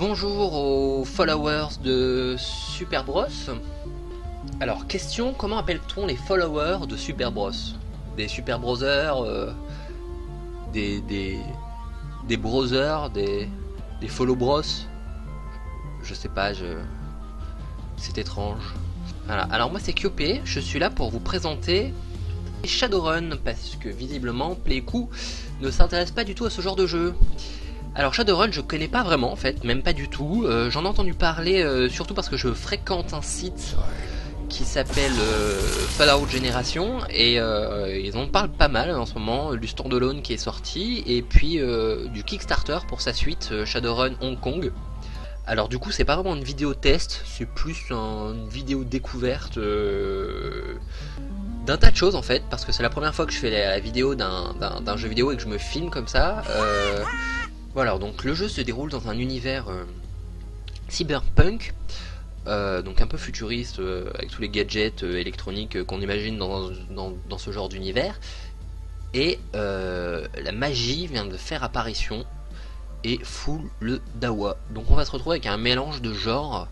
Bonjour aux followers de Super Bros. Alors, question, comment appelle-t-on les followers de Super Bros? Des Super Brothers, des brothers, des follow bros? Je sais pas, c'est étrange. Voilà. Alors moi c'est Kyopé, je suis là pour vous présenter Shadowrun, parce que visiblement Playku ne s'intéresse pas du tout à ce genre de jeu. Alors Shadowrun je connais pas vraiment en fait, même pas du tout, j'en ai entendu parler surtout parce que je fréquente un site qui s'appelle Fallout Generation et ils en parlent pas mal en ce moment, du standalone qui est sorti et puis du Kickstarter pour sa suite Shadowrun Hong Kong. Alors du coup c'est pas vraiment une vidéo test, c'est plus une vidéo découverte d'un tas de choses en fait, parce que c'est la première fois que je fais la vidéo d'un jeu vidéo et que je me filme comme ça. Voilà, donc le jeu se déroule dans un univers cyberpunk, donc un peu futuriste, avec tous les gadgets électroniques qu'on imagine dans ce genre d'univers. Et la magie vient de faire apparition et fout le dawa. Donc on va se retrouver avec un mélange de genres.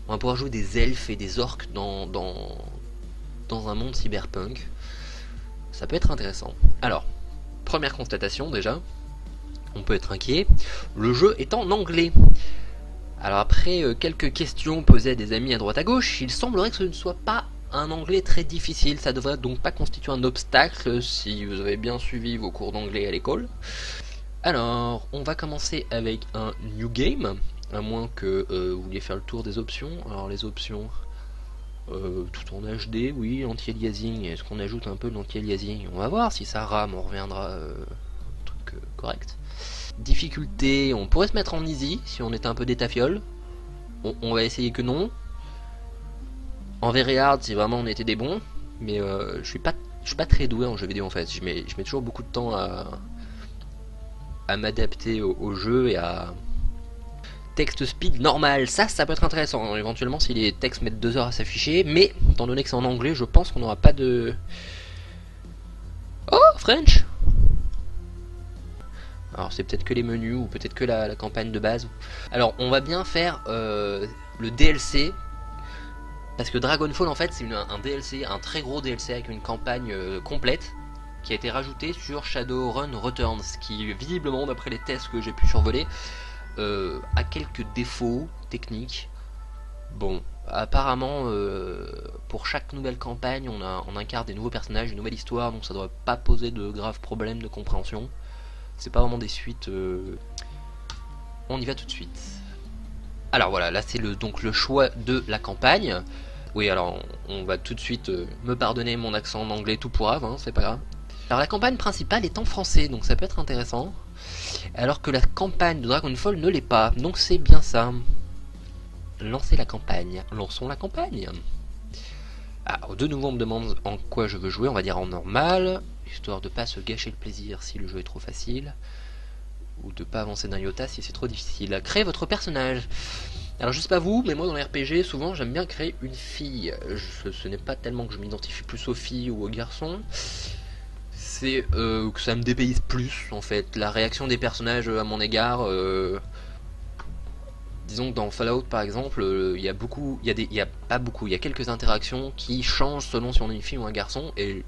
On va pouvoir jouer des elfes et des orques dans un monde cyberpunk. Ça peut être intéressant. Alors, première constatation déjà. On peut être inquiet. Le jeu est en anglais. Alors après quelques questions posées à des amis à droite à gauche, il semblerait que ce ne soit pas un anglais très difficile. Ça devrait donc pas constituer un obstacle si vous avez bien suivi vos cours d'anglais à l'école. Alors, on va commencer avec un new game, à moins que vous vouliez faire le tour des options. Alors les options, tout en HD, oui, anti-aliasing. Est-ce qu'on ajoute un peu d'anti-aliasing? On va voir si ça rame, on reviendra truc correct. Difficulté, on pourrait se mettre en easy si on était un peu d'étafiole. On va essayer que non. En very hard si vraiment on était des bons. Mais je suis pas très doué en jeu vidéo en fait. Je mets toujours beaucoup de temps à m'adapter au jeu et à texte speed normal. Ça peut être intéressant éventuellement si les textes mettent 2 heures à s'afficher. Mais étant donné que c'est en anglais, je pense qu'on n'aura pas de... Oh, French. Alors c'est peut-être que les menus ou peut-être que la campagne de base. Alors on va bien faire le DLC. Parce que Dragonfall en fait c'est un DLC, un très gros DLC avec une campagne complète qui a été rajoutée sur Shadowrun Returns, qui visiblement d'après les tests que j'ai pu survoler a quelques défauts techniques. Bon, apparemment pour chaque nouvelle campagne on incarne des nouveaux personnages, une nouvelle histoire, donc ça devrait pas poser de graves problèmes de compréhension. C'est pas vraiment des suites. On y va tout de suite. Alors voilà, là c'est donc le choix de la campagne. Oui, alors on va tout de suite me pardonner mon accent en anglais tout pourrave, hein, c'est pas grave. Alors la campagne principale est en français, donc ça peut être intéressant. Alors que la campagne de Dragonfall ne l'est pas, donc c'est bien ça. Lancez la campagne. Lançons la campagne. Alors de nouveau on me demande en quoi je veux jouer, on va dire en normal, histoire de pas se gâcher le plaisir si le jeu est trop facile, ou de pas avancer d'un iota si c'est trop difficile. Créez votre personnage. Alors je sais pas vous, mais moi dans les RPG souvent j'aime bien créer une fille. Ce n'est pas tellement que je m'identifie plus aux filles ou aux garçons, c'est que ça me dépayse plus en fait. La réaction des personnages à mon égard, disons que dans Fallout par exemple, il y a quelques interactions qui changent selon si on est une fille ou un garçon, et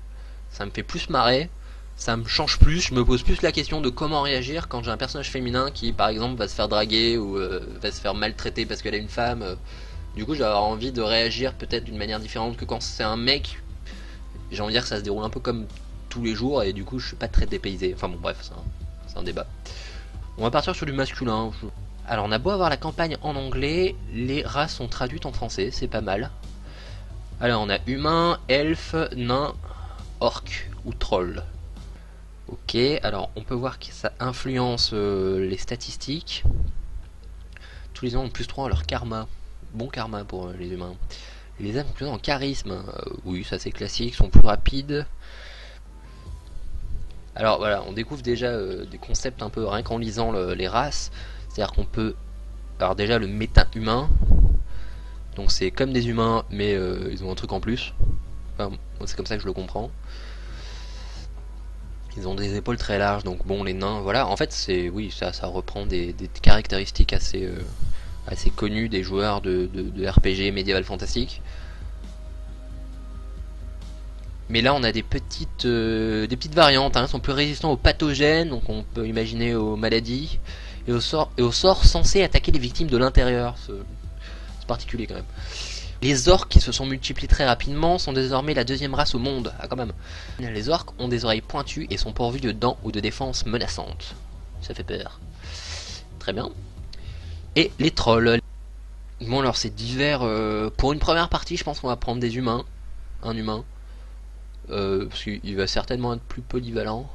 ça me fait plus marrer, ça me change plus, je me pose plus la question de comment réagir quand j'ai un personnage féminin qui par exemple va se faire draguer ou va se faire maltraiter parce qu'elle est une femme. Du coup j'ai envie de réagir peut-être d'une manière différente que quand c'est un mec. J'ai envie de dire que ça se déroule un peu comme tous les jours et du coup je suis pas très dépaysé. Enfin bon bref, c'est un débat. On va partir sur du masculin. Alors on a beau avoir la campagne en anglais, les races sont traduites en français, c'est pas mal. Alors on a humain, elfe, nain, orc ou troll. Ok, alors on peut voir que ça influence les statistiques. Tous les humains ont plus 3 à leur karma. Bon karma pour les humains. Les âmes ont plus en charisme. Oui, ça c'est classique, sont plus rapides. Alors voilà, on découvre déjà des concepts un peu rien qu'en lisant les races. C'est-à-dire qu'on peut... Alors déjà le méta-humain. Donc c'est comme des humains, mais ils ont un truc en plus. Enfin, c'est comme ça que je le comprends. Ils ont des épaules très larges, donc bon, les nains, voilà. En fait, c'est oui, ça reprend des caractéristiques assez assez connu des joueurs de RPG médiéval fantastique. Mais là on a des petites variantes, hein, sont plus résistants aux pathogènes, donc on peut imaginer aux maladies, et aux sorts censés attaquer les victimes de l'intérieur. C'est particulier quand même. Les orques qui se sont multipliés très rapidement sont désormais la deuxième race au monde. Ah quand même. Les orques ont des oreilles pointues et sont pourvus de dents ou de défenses menaçantes. Ça fait peur. Très bien. Et les trolls. Bon alors c'est divers. Pour une première partie je pense qu'on va prendre des humains. Un humain. Parce qu'il va certainement être plus polyvalent.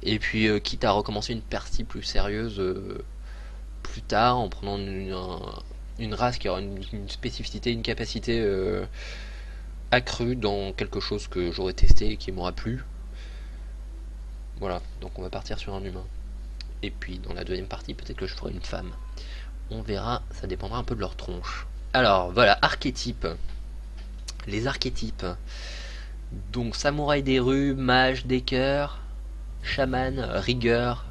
Et puis quitte à recommencer une partie plus sérieuse plus tard en prenant une race qui aura une spécificité, une capacité accrue dans quelque chose que j'aurais testé et qui m'aura plu. Voilà, donc on va partir sur un humain. Et puis dans la deuxième partie, peut-être que je ferai une femme. On verra, ça dépendra un peu de leur tronche. Alors voilà, archétypes. Les archétypes. Donc samouraï des rues, mage des cœurs, chaman, rigueur,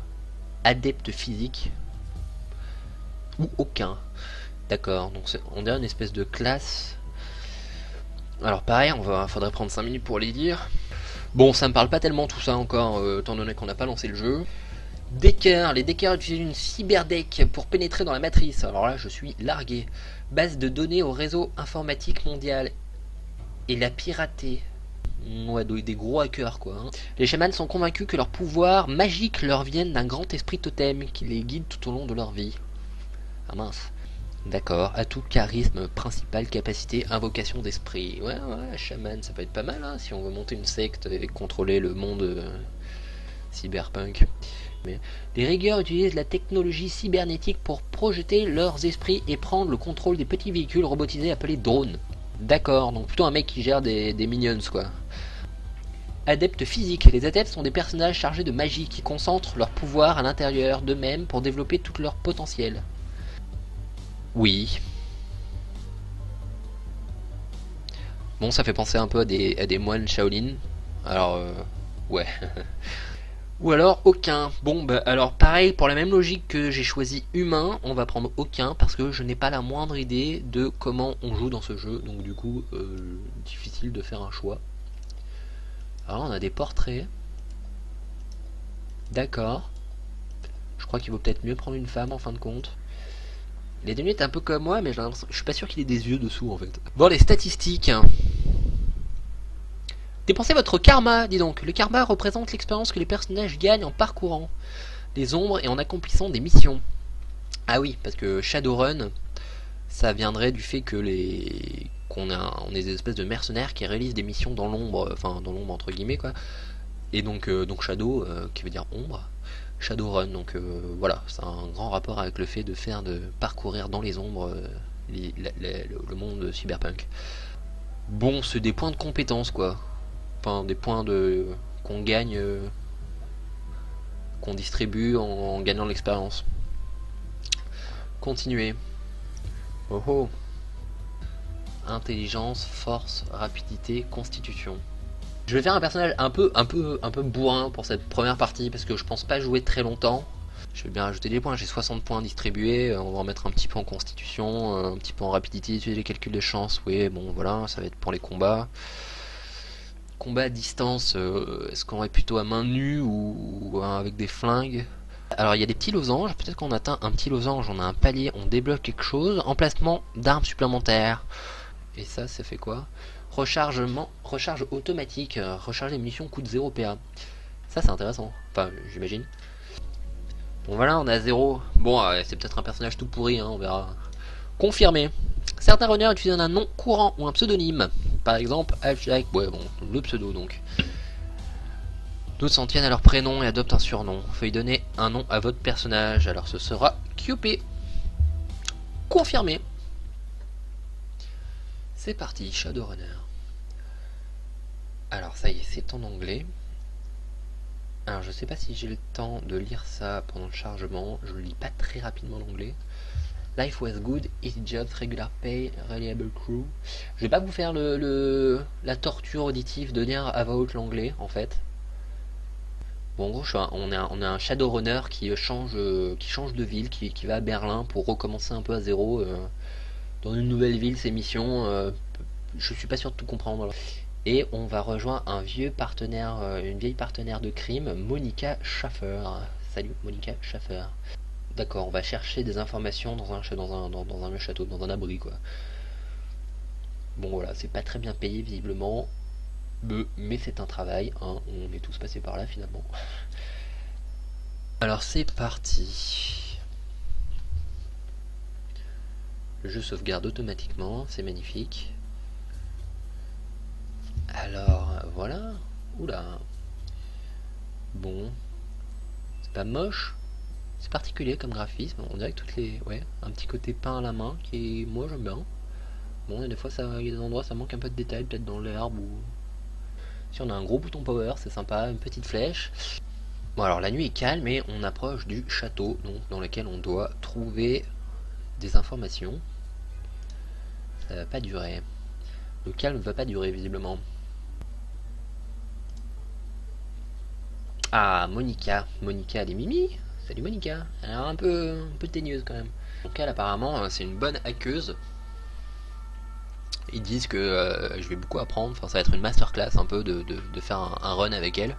adepte physique. Ou aucun. D'accord, donc on dirait une espèce de classe. Alors pareil, faudrait prendre 5 minutes pour les dire. Bon, ça me parle pas tellement tout ça encore, étant donné qu'on n'a pas lancé le jeu. Decker, les Deckers utilisent une cyberdeck pour pénétrer dans la matrice. Alors là, je suis largué. Base de données au réseau informatique mondial. Et la pirater. Ouais, des gros hackers quoi. Hein. Les chamans sont convaincus que leurs pouvoirs magiques leur viennent d'un grand esprit totem qui les guide tout au long de leur vie. Ah mince. D'accord, atout, charisme, principal, capacité, invocation d'esprit. Ouais, chaman, ça peut être pas mal hein, si on veut monter une secte et contrôler le monde cyberpunk. Mais les rigueurs utilisent la technologie cybernétique pour projeter leurs esprits et prendre le contrôle des petits véhicules robotisés appelés drones. D'accord, donc plutôt un mec qui gère des minions quoi. Adeptes physiques, les adeptes sont des personnages chargés de magie qui concentrent leur pouvoir à l'intérieur d'eux-mêmes pour développer tout leur potentiel. Oui. Bon, ça fait penser un peu à des moines Shaolin. Alors, ouais. Ou alors aucun. Bon, bah alors pareil, pour la même logique que j'ai choisi humain, on va prendre aucun parce que je n'ai pas la moindre idée de comment on joue dans ce jeu. Donc du coup, difficile de faire un choix. Alors on a des portraits. D'accord. Je crois qu'il vaut peut-être mieux prendre une femme en fin de compte. Il est devenu un peu comme moi, mais je suis pas sûr qu'il ait des yeux dessous en fait. Bon, les statistiques. Dépensez votre karma, dis donc. Le karma représente l'expérience que les personnages gagnent en parcourant les ombres et en accomplissant des missions. Ah oui, parce que Shadowrun, ça viendrait du fait que on est des espèces de mercenaires qui réalisent des missions dans l'ombre, enfin dans l'ombre entre guillemets quoi. Et donc Shadow, qui veut dire ombre. Shadowrun, donc voilà, c'est un grand rapport avec le fait de parcourir dans les ombres le monde cyberpunk. Bon, c'est des points de compétence quoi, enfin des points qu'on gagne, qu'on distribue en gagnant l'expérience. Continuer. Oh oh. Intelligence, force, rapidité, constitution. Je vais faire un personnage un peu bourrin pour cette première partie parce que je pense pas jouer très longtemps. Je vais bien rajouter des points, j'ai 60 points distribués, on va en mettre un petit peu en constitution, un petit peu en rapidité, utiliser les calculs de chance, oui bon voilà, ça va être pour les combats. Combat à distance, est-ce qu'on est plutôt à main nue ou avec des flingues? Alors il y a des petits losanges, peut-être qu'on atteint un petit losange, on a un palier, on débloque quelque chose, emplacement d'armes supplémentaires. Et ça fait quoi? Recharge automatique, recharger les munitions coûte 0 PA. Ça c'est intéressant, enfin j'imagine. Bon voilà, on a 0. Bon, c'est peut-être un personnage tout pourri, hein, on verra. Confirmé. Certains runners utilisent un nom courant ou un pseudonyme. Par exemple, Half-Jack, ouais bon, le pseudo donc. D'autres s'en tiennent à leur prénom et adoptent un surnom. Veuillez donner un nom à votre personnage, alors ce sera QP. Confirmé. C'est parti, Shadowrunner. Alors ça y est, c'est en anglais. Alors je sais pas si j'ai le temps de lire ça pendant le chargement, je le lis pas très rapidement l'anglais. Life was good, easy jobs, regular pay, reliable crew. Je vais pas vous faire la torture auditive de lire à voix haute l'anglais en fait. Bon, en gros, on est un Shadowrunner qui change de ville, qui va à Berlin pour recommencer un peu à zéro dans une nouvelle ville, ses missions. Je suis pas sûr de tout comprendre. Et on va rejoindre un vieux partenaire, une vieille partenaire de crime, Monica Schaffer. Salut, Monica Schaffer. D'accord, on va chercher des informations dans un vieux château, dans un abri, quoi. Bon, voilà, c'est pas très bien payé, visiblement. Mais c'est un travail, hein, on est tous passés par là, finalement. Alors, c'est parti. Le jeu sauvegarde automatiquement, c'est magnifique. Alors, voilà. Oula. Bon. C'est pas moche. C'est particulier comme graphisme. On dirait que toutes les... Ouais, un petit côté peint à la main qui est... Moi, j'aime bien. Bon, et des fois, il y a des endroits, ça manque un peu de détails, peut-être dans l'herbe ou... Si on a un gros bouton power, c'est sympa, une petite flèche. Bon, alors la nuit est calme et on approche du château, donc dans lequel on doit trouver des informations. Ça va pas durer. Le calme va pas durer, visiblement. Ah, Monica. Monica, elle est mimi. Salut Monica. Elle a un peu teigneuse quand même. Donc elle, apparemment, c'est une bonne hackeuse. Ils disent que je vais beaucoup apprendre. Enfin, ça va être une masterclass un peu de faire un run avec elle.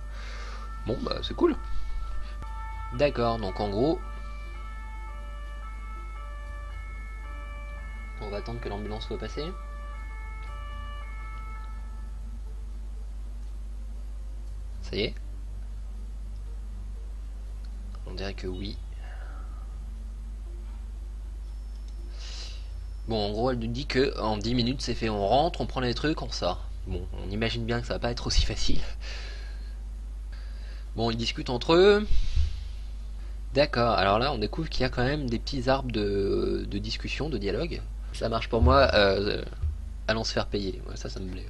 Bon, bah c'est cool. D'accord, donc en gros, on va attendre que l'ambulance soit passée. Ça y est. On dirait que oui. Bon, en gros, elle nous dit que en 10 minutes c'est fait. On rentre, on prend les trucs, on sort. Bon, on imagine bien que ça va pas être aussi facile. Bon, ils discutent entre eux. D'accord, alors là on découvre qu'il y a quand même des petits arbres de discussion, de dialogue. Ça marche pour moi, allons se faire payer. Ouais, ça me plaît.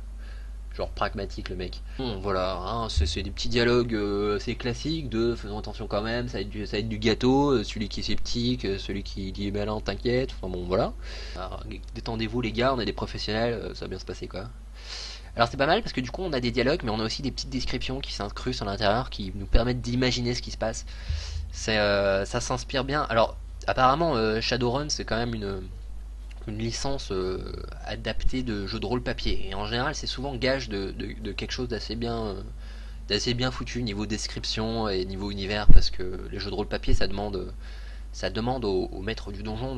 Genre pragmatique le mec. Bon, voilà, hein, c'est des petits dialogues assez classiques de faisons attention quand même, ça va être du gâteau, celui qui est sceptique, celui qui dit ben non t'inquiète, enfin bon voilà. Alors, détendez-vous les gars, on est des professionnels, ça va bien se passer quoi. Alors c'est pas mal parce que du coup on a des dialogues mais on a aussi des petites descriptions qui s'incrustent à l'intérieur qui nous permettent d'imaginer ce qui se passe. Ça s'inspire bien. Alors apparemment Shadowrun c'est quand même une licence adaptée de jeux de rôle papier. Et en général, c'est souvent gage de quelque chose d'assez bien foutu niveau description et niveau univers, parce que les jeux de rôle papier, ça demande au maître du donjon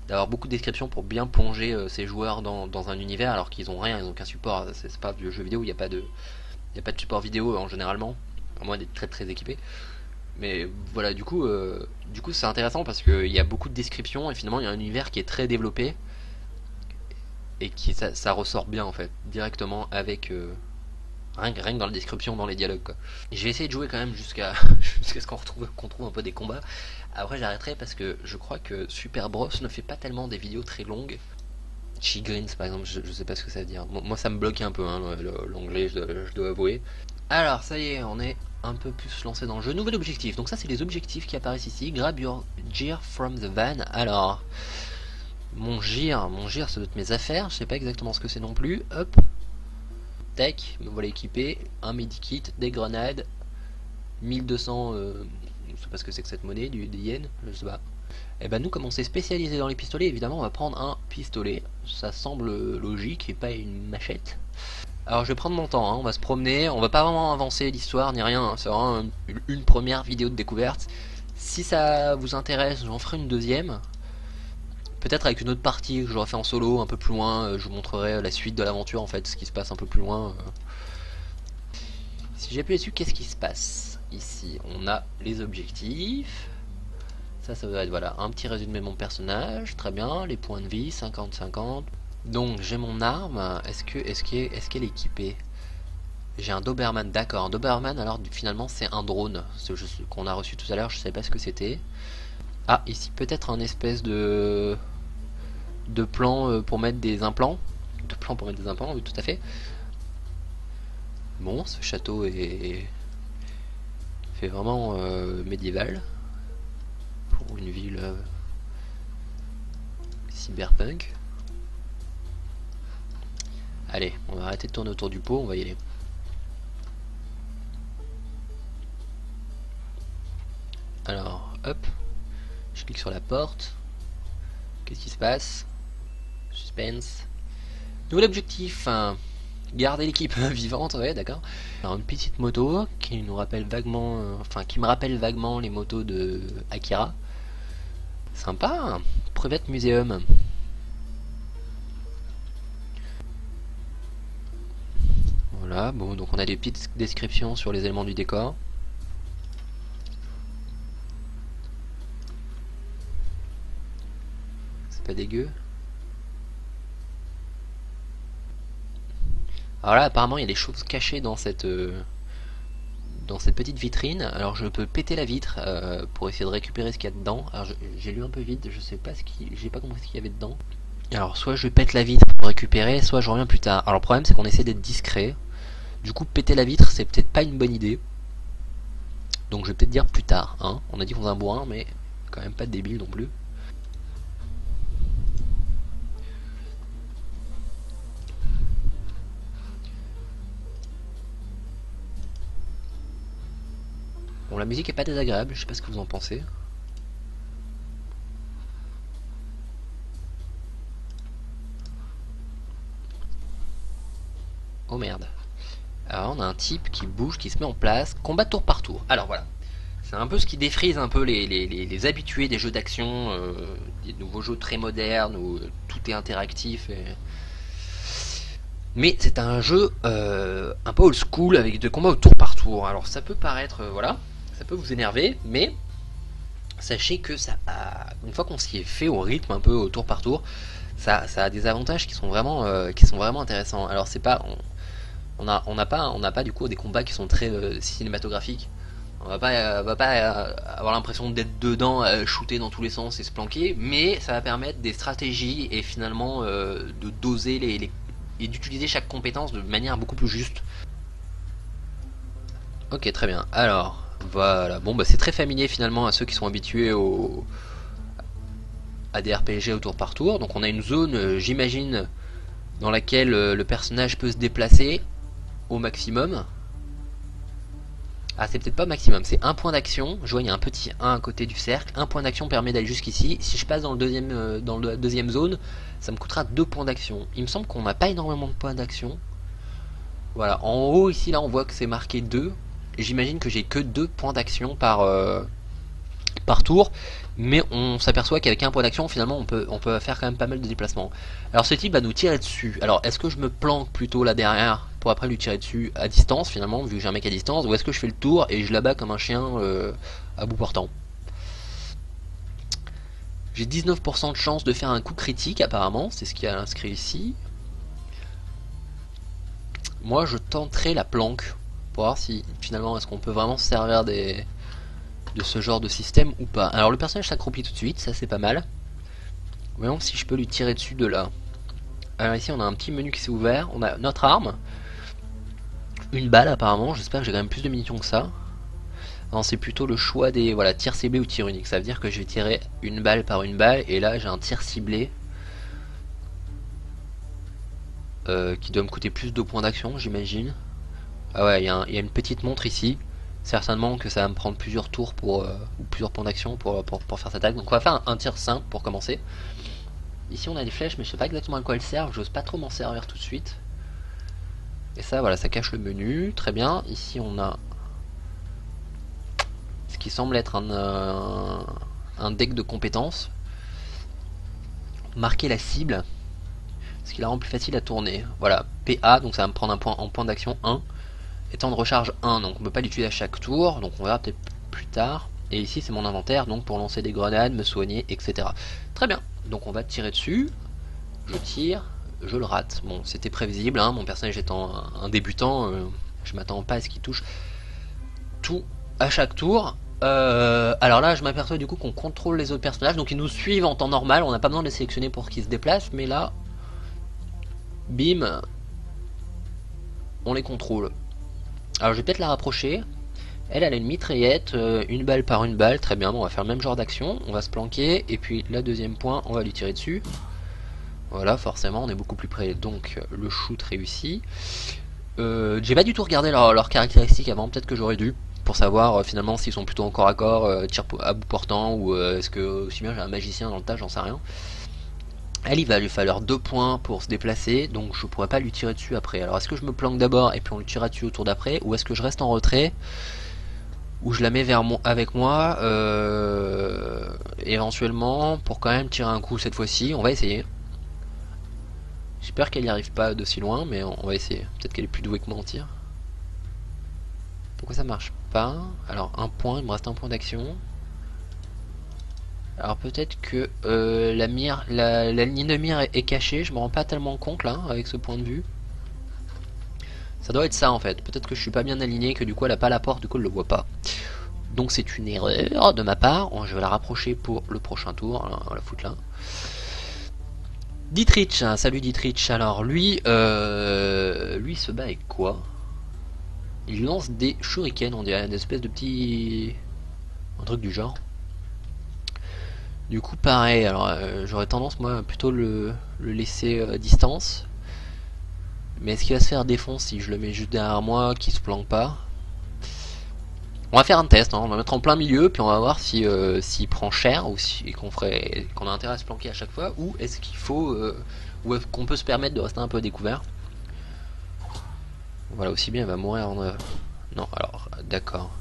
d'avoir beaucoup de descriptions pour bien plonger ses joueurs dans un univers, alors qu'ils ont rien, ils ont qu'un support. C'est pas du jeu vidéo, il y a pas de support vidéo en généralement, à moins d'être très très équipé. Mais voilà, du coup c'est intéressant parce qu'il y a beaucoup de descriptions et finalement il y a un univers qui est très développé et ça ressort bien en fait, directement avec rien que dans la description, dans les dialogues quoi. Et je vais essayer de jouer quand même jusqu'à ce qu'on trouve un peu des combats. Après j'arrêterai parce que je crois que Super Bros ne fait pas tellement des vidéos très longues. Chigrins par exemple, je sais pas ce que ça veut dire. Moi ça me bloque un peu hein, l'anglais, je dois avouer. Alors ça y est, on est un peu plus lancé dans le jeu. Nouvel objectif. Donc ça c'est les objectifs qui apparaissent ici. Grab your gear from the van. Alors mon gear ça doit être mes affaires. Je sais pas exactement ce que c'est non plus. Hop. Tac, me voilà équipé. Un medikit, des grenades. 1200. Je sais pas ce que c'est que cette monnaie, des yens. Je sais pas. Et ben nous comme on s'est spécialisé dans les pistolets, évidemment on va prendre un pistolet. Ça semble logique et pas une machette. Alors je vais prendre mon temps, hein. On va se promener, on va pas vraiment avancer l'histoire ni rien, hein. C'est vraiment une première vidéo de découverte. Si ça vous intéresse, j'en ferai une deuxième. Peut-être avec une autre partie que j'aurai fait en solo, un peu plus loin, je vous montrerai la suite de l'aventure en fait, ce qui se passe un peu plus loin. Si j'appuie dessus, qu'est-ce qui se passe? Ici, on a les objectifs. Ça va être voilà, un petit résumé de mon personnage, très bien, les points de vie, 50-50. Donc j'ai mon arme, est-ce qu'elle est équipée? J'ai un Doberman, d'accord, un Doberman alors finalement c'est un drone, ce qu'on a reçu tout à l'heure, je savais pas ce que c'était. Ah, ici peut-être un espèce de plan pour mettre des implants. De plan pour mettre des implants, oui tout à fait. Bon, ce château fait vraiment médiéval pour une ville cyberpunk. Allez, on va arrêter de tourner autour du pot, on va y aller. Hop, je clique sur la porte. Qu'est-ce qui se passe? Suspense. Nouvel objectif, garder l'équipe vivante, ouais, d'accord. Alors une petite moto qui nous rappelle vaguement, qui me rappelle vaguement les motos de Akira. Sympa, Private Museum. Voilà, bon, donc on a des petites descriptions sur les éléments du décor. C'est pas dégueu. Alors là, apparemment, il y a des choses cachées dans cette petite vitrine. Alors je peux péter la vitre pour essayer de récupérer ce qu'il y a dedans. Alors j'ai lu un peu vite, je sais pas j'ai pas compris ce qu'il y avait dedans. Alors soit je pète la vitre pour récupérer, soit je reviens plus tard. Alors le problème c'est qu'on essaie d'être discret. Du coup péter la vitre c'est peut-être pas une bonne idée. Donc je vais peut-être dire plus tard. Hein. On a dit qu'on faisait un bourrin mais quand même pas débile non plus. Bon la musique est pas désagréable, je sais pas ce que vous en pensez. Oh merde. Alors on a un type qui bouge, qui se met en place, combat tour par tour. Alors voilà. C'est un peu ce qui défrise un peu les habitués des jeux d'action, des nouveaux jeux très modernes où tout est interactif. Mais c'est un jeu un peu old school avec des combats au tour par tour. Alors ça peut paraître, voilà, ça peut vous énerver, mais sachez que ça une fois qu'on s'y est fait au rythme un peu au tour par tour, ça a des avantages qui sont vraiment intéressants. Alors c'est pas, on n'a pas du coup des combats qui sont très cinématographiques. On va pas avoir l'impression d'être dedans, shooter dans tous les sens et se planquer, mais ça va permettre des stratégies et finalement de doser et d'utiliser chaque compétence de manière beaucoup plus juste. Ok, très bien. Alors, voilà. Bon, bah c'est très familier finalement à ceux qui sont habitués à des RPG au tour par tour. Donc on a une zone, j'imagine, dans laquelle le personnage peut se déplacer au maximum. Ah, c'est peut-être pas maximum, c'est un point d'action. Je vois, il y a un petit 1 à côté du cercle. Un point d'action permet d'aller jusqu'ici. Si je passe dans la deuxième zone, ça me coûtera 2 points d'action. Il me semble qu'on n'a pas énormément de points d'action. Voilà, en haut, ici, là, on voit que c'est marqué 2. Et j'imagine que j'ai que 2 points d'action par tour. Mais on s'aperçoit qu'avec un point d'action, finalement, on peut faire quand même pas mal de déplacements. Alors ce type va nous tirer dessus. Alors, est-ce que je me planque plutôt là derrière pour après lui tirer dessus à distance finalement, vu que j'ai un mec à distance, ou est-ce que je fais le tour et je l'abats comme un chien à bout portant? J'ai 19% de chance de faire un coup critique apparemment, c'est ce qui a inscrit ici. Moi je tenterai la planque pour voir si finalement est-ce qu'on peut vraiment se servir de ce genre de système ou pas. Alors le personnage s'accroupit tout de suite, ça c'est pas mal. Voyons si je peux lui tirer dessus de là. Alors ici on a un petit menu qui s'est ouvert, on a notre arme. Une balle apparemment, j'espère que j'ai quand même plus de munitions que ça. Non, c'est plutôt le choix des tirs ciblés ou tir unique. Ça veut dire que je vais tirer une balle par une balle et là j'ai un tir ciblé qui doit me coûter plus de points d'action j'imagine. Ah ouais, il y a une petite montre ici. Certainement que ça va me prendre plusieurs tours ou plusieurs points d'action pour faire cette attaque. Donc on va faire un tir simple pour commencer. Ici on a des flèches mais je sais pas exactement à quoi elles servent. J'ose pas trop m'en servir tout de suite. Et ça voilà, ça cache le menu. Très bien. Ici on a ce qui semble être un deck de compétences. Marquer la cible, ce qui la rend plus facile à tourner. Voilà, PA, donc ça va me prendre un point en point d'action 1. Et temps de recharge 1, donc on ne peut pas l'utiliser à chaque tour, donc on verra peut-être plus tard. Et ici c'est mon inventaire, donc pour lancer des grenades, me soigner, etc. Très bien, donc on va tirer dessus. Je tire, je le rate. Bon, c'était prévisible, hein, mon personnage étant un débutant, je m'attends pas à ce qu'il touche tout à chaque tour. Alors là, je m'aperçois du coup qu'on contrôle les autres personnages, donc ils nous suivent en temps normal, on n'a pas besoin de les sélectionner pour qu'ils se déplacent, mais là, bim, on les contrôle. Alors je vais peut-être la rapprocher. Elle a une mitraillette, une balle par une balle, très bien, bon, on va faire le même genre d'action, on va se planquer, et puis la deuxième point, on va lui tirer dessus. Voilà, forcément, on est beaucoup plus près, donc le shoot réussi. J'ai pas du tout regardé leurs caractéristiques avant, peut-être que j'aurais dû. pour savoir finalement s'ils sont plutôt en corps à corps, tir à bout portant, ou est-ce que aussi bien j'ai un magicien dans le tas, j'en sais rien. Elle, il va lui falloir 2 points pour se déplacer, donc je pourrais pas lui tirer dessus après. Alors est-ce que je me planque d'abord et puis on lui tirera dessus au tour d'après, ou est-ce que je reste en retrait, ou je la mets avec moi, éventuellement, pour quand même tirer un coup cette fois-ci. On va essayer. J'espère qu'elle n'y arrive pas de si loin, mais on va essayer. Peut-être qu'elle est plus douée que moi en tir. Pourquoi ça marche pas? Alors un point, il me reste un point d'action. Alors peut-être que la ligne de mire est cachée, je me rends pas tellement compte là, avec ce point de vue. Ça doit être ça en fait, peut-être que je suis pas bien aligné, que du coup elle a pas la porte, du coup elle le voit pas. Donc c'est une erreur de ma part, je vais la rapprocher pour le prochain tour, on va la foutre là. Dietrich, hein, salut Dietrich, alors lui se bat avec quoi? Il lance des shurikens, on dirait, une espèce de petit... un truc du genre. Du coup pareil, alors j'aurais tendance moi plutôt le laisser à distance. Mais est-ce qu'il va se faire défoncer si je le mets juste derrière moi, qu'il se planque pas? On va faire un test, hein, on va mettre en plein milieu, puis on va voir si s'il prend cher, ou si qu'on a intérêt à se planquer à chaque fois, ou est-ce qu'il faut ou est-ce qu'on peut se permettre de rester un peu découvert. Voilà, aussi bien il va mourir en... non, alors, d'accord.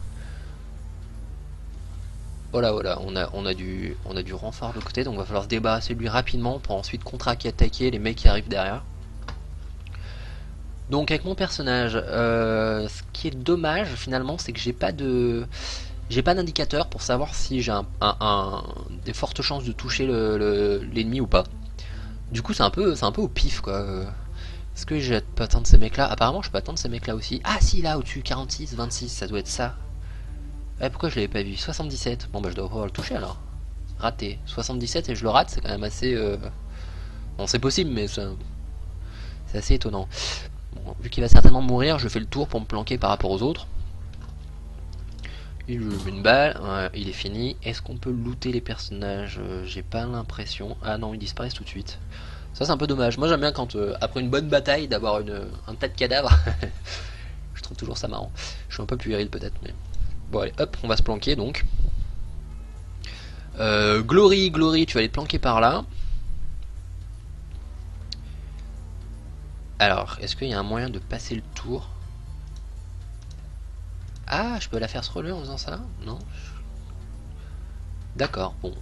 Voilà, on a du renfort de côté, donc il va falloir se débarrasser de lui rapidement pour ensuite contre-attaquer les mecs qui arrivent derrière. Donc avec mon personnage, ce qui est dommage finalement, c'est que j'ai pas d'indicateur pour savoir si j'ai des fortes chances de toucher l'ennemi ou pas. Du coup c'est un peu au pif quoi. Est-ce que je peux atteindre ces mecs là? Apparemment je peux atteindre ces mecs là aussi. Ah si, là au-dessus, 46, 26, ça doit être ça. Pourquoi je l'avais pas vu? 77. Bon bah je dois pouvoir le toucher alors. Raté. 77 et je le rate, c'est quand même assez... Bon c'est possible mais c'est assez étonnant. Bon, vu qu'il va certainement mourir, je fais le tour pour me planquer par rapport aux autres. Il lui met une balle, il est fini. Est-ce qu'on peut looter les personnages? J'ai pas l'impression. Ah non, ils disparaissent tout de suite. Ça c'est un peu dommage. Moi j'aime bien quand, après une bonne bataille, d'avoir un tas de cadavres. Je trouve toujours ça marrant. Je suis un peu plus viril peut-être, mais... Bon allez, hop, on va se planquer donc. Glory, tu vas aller te planquer par là. Alors, est-ce qu'il y a un moyen de passer le tour? Ah, je peux la faire scroller en faisant ça? Non. D'accord, bon.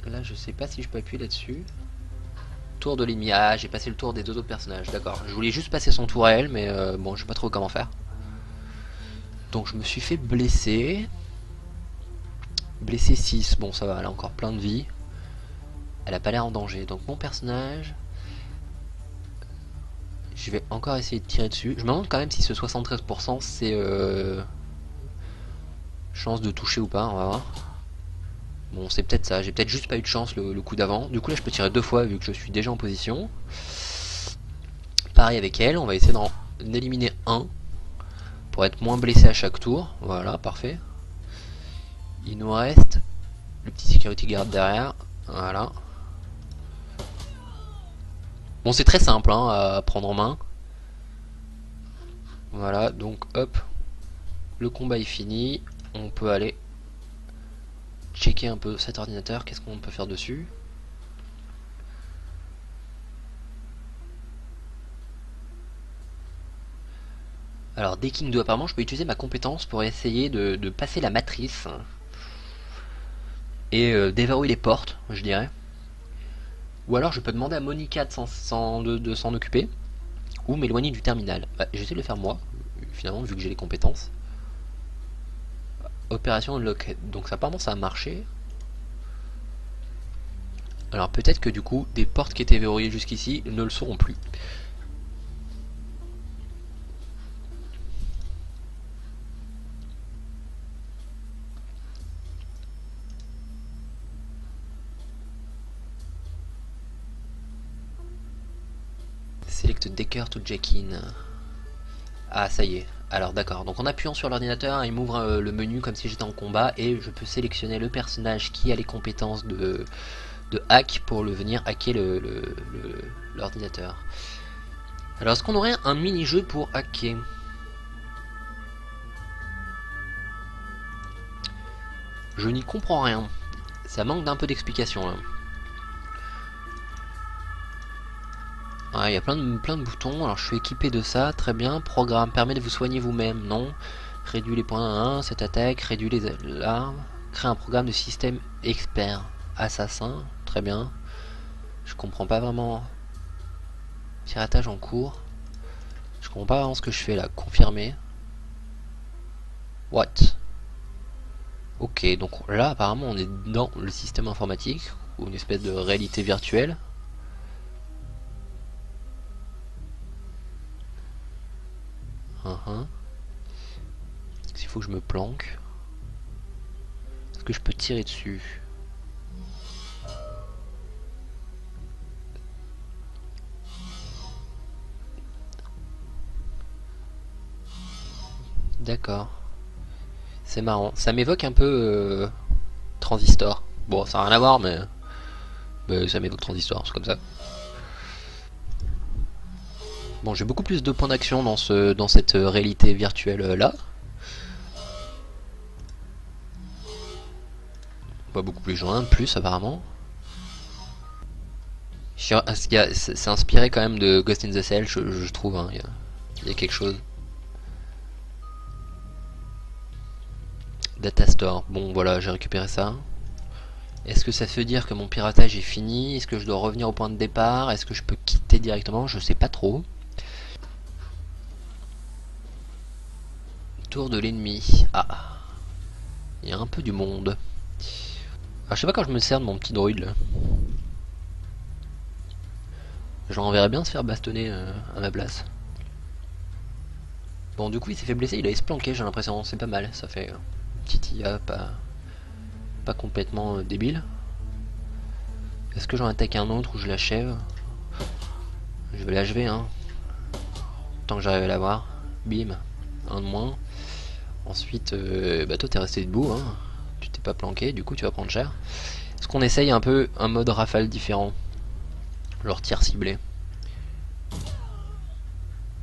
Là, je sais pas si je peux appuyer là-dessus. Tour de l'ennemi. Ah, j'ai passé le tour des deux autres personnages. D'accord. Je voulais juste passer son tour à elle, mais bon, je sais pas trop comment faire. Donc, je me suis fait blesser. Blessé 6. Bon, ça va, elle a encore plein de vie. Elle a pas l'air en danger. Donc, mon personnage... Je vais encore essayer de tirer dessus. Je me demande quand même si ce 73% c'est chance de toucher ou pas, on va voir. Bon, c'est peut-être ça, j'ai peut-être juste pas eu de chance le coup d'avant. Du coup là je peux tirer 2 fois vu que je suis déjà en position. Pareil avec elle, on va essayer d'en éliminer un pour être moins blessé à chaque tour. Voilà, parfait. Il nous reste le petit security guard derrière. Voilà. Bon, c'est très simple hein, à prendre en main. Voilà, donc hop, le combat est fini. On peut aller checker un peu cet ordinateur, qu'est-ce qu'on peut faire dessus. Alors Decking 2, apparemment je peux utiliser ma compétence pour essayer de passer la matrice et déverrouiller les portes, je dirais. Ou alors je peux demander à Monica de s'en occuper, ou m'éloigner du terminal. Bah, j'essaie de le faire moi, finalement, vu que j'ai les compétences. Opération Unlock, donc apparemment ça a marché. Alors peut-être que du coup, des portes qui étaient verrouillées jusqu'ici ne le seront plus. Select Decker to Jack-in. Ah ça y est, alors d'accord, donc en appuyant sur l'ordinateur il m'ouvre le menu comme si j'étais en combat et je peux sélectionner le personnage qui a les compétences de hack pour le venir hacker l'ordinateur. Alors est-ce qu'on aurait un mini-jeu pour hacker? Je n'y comprends rien. Ça manque d'un peu d'explication là. Ah, il y a plein de boutons. Alors je suis équipé de ça, très bien. Programme permet de vous soigner vous-même, non. Réduit les points 1, cette attaque, réduit les armes. Crée un programme de système expert. Assassin, très bien. Je comprends pas vraiment. Piratage en cours. Je comprends pas vraiment ce que je fais là. Confirmer. What? Ok, donc là apparemment on est dans le système informatique, ou une espèce de réalité virtuelle. Il faut que je me planque. Est-ce que je peux tirer dessus? D'accord. C'est marrant. Ça m'évoque un peu Transistor. Bon, ça n'a rien à voir, mais ça m'évoque Transistor, c'est comme ça. Bon, j'ai beaucoup plus de points d'action dans cette réalité virtuelle là. Pas beaucoup plus, j'en ai un de plus apparemment. C'est inspiré quand même de Ghost in the Shell, je trouve. Hein. Il y a quelque chose. Data Store. Bon, voilà, j'ai récupéré ça. Est-ce que ça veut dire que mon piratage est fini? Est-ce que je dois revenir au point de départ? Est-ce que je peux quitter directement? Je sais pas trop. Tour de l'ennemi. Ah. Il y a un peu du monde. Alors, je sais pas quand je me sers de mon petit droïde là. J'en verrais bien se faire bastonner à ma place. Bon, du coup, il s'est fait blesser, il allait se planquer, j'ai l'impression. C'est pas mal, ça fait petite IA pas complètement débile. Est-ce que j'en attaque un autre ou je l'achève? Je vais l'achever, hein. Tant que j'arrive à l'avoir. Bim, un de moins. Ensuite, bah toi t'es resté debout, hein. Tu t'es pas planqué, du coup tu vas prendre cher. Est-ce qu'on essaye un peu un mode rafale différent? Genre tir ciblé.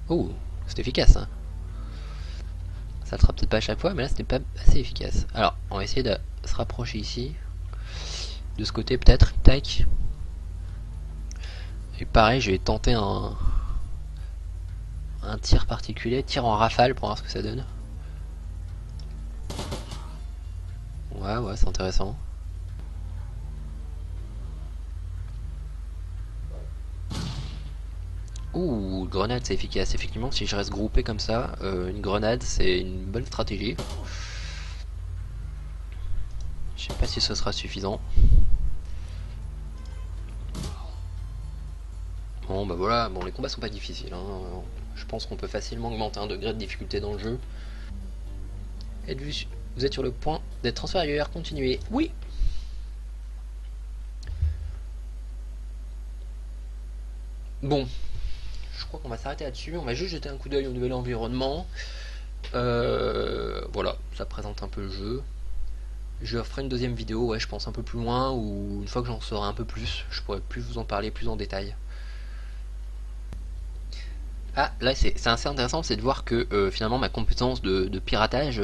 Oh, c'est efficace, hein. Ça le sera peut-être pas à chaque fois, mais là c'était pas assez efficace. Alors, on va essayer de se rapprocher ici. De ce côté peut-être, tac. Et pareil, je vais tenter un tir particulier, tir en rafale pour voir ce que ça donne. Ouais, c'est intéressant. Ouh, grenade c'est efficace. Effectivement, si je reste groupé comme ça, une grenade c'est une bonne stratégie. Je sais pas si ce sera suffisant. Bon bah voilà, bon les combats sont pas difficiles, hein. Je pense qu'on peut facilement augmenter un degré de difficulté dans le jeu. Vous êtes sur le point d'être transféré ailleurs, continuez. Oui. Bon, je crois qu'on va s'arrêter là-dessus. On va juste jeter un coup d'œil au nouvel environnement. Voilà, ça présente un peu le jeu. Je ferai une deuxième vidéo, ouais, je pense un peu plus loin, ou une fois que j'en saurai un peu plus, je pourrai plus vous en parler plus en détail. Ah, là c'est assez intéressant, c'est de voir que finalement ma compétence de piratage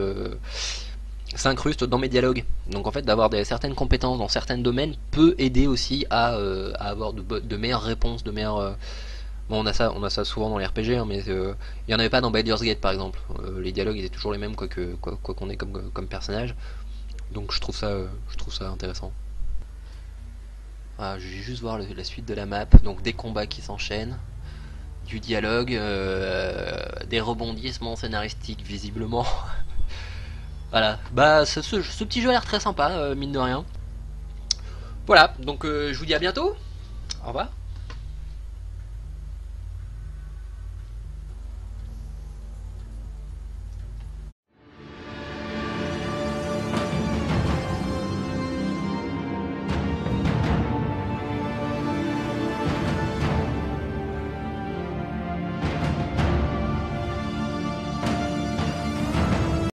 s'incruste dans mes dialogues. Donc en fait d'avoir certaines compétences dans certains domaines peut aider aussi à avoir de meilleures réponses, de meilleures... Bon, on a ça souvent dans les RPG, hein, mais il n'y en avait pas dans Baldur's Gate par exemple. Les dialogues étaient toujours les mêmes quoi qu'on ait comme personnage. Donc je trouve ça intéressant. Voilà, je vais juste voir la suite de la map. Donc des combats qui s'enchaînent, du dialogue, des rebondissements scénaristiques visiblement. Voilà, bah ce petit jeu a l'air très sympa, mine de rien. Voilà, donc je vous dis à bientôt. Au revoir.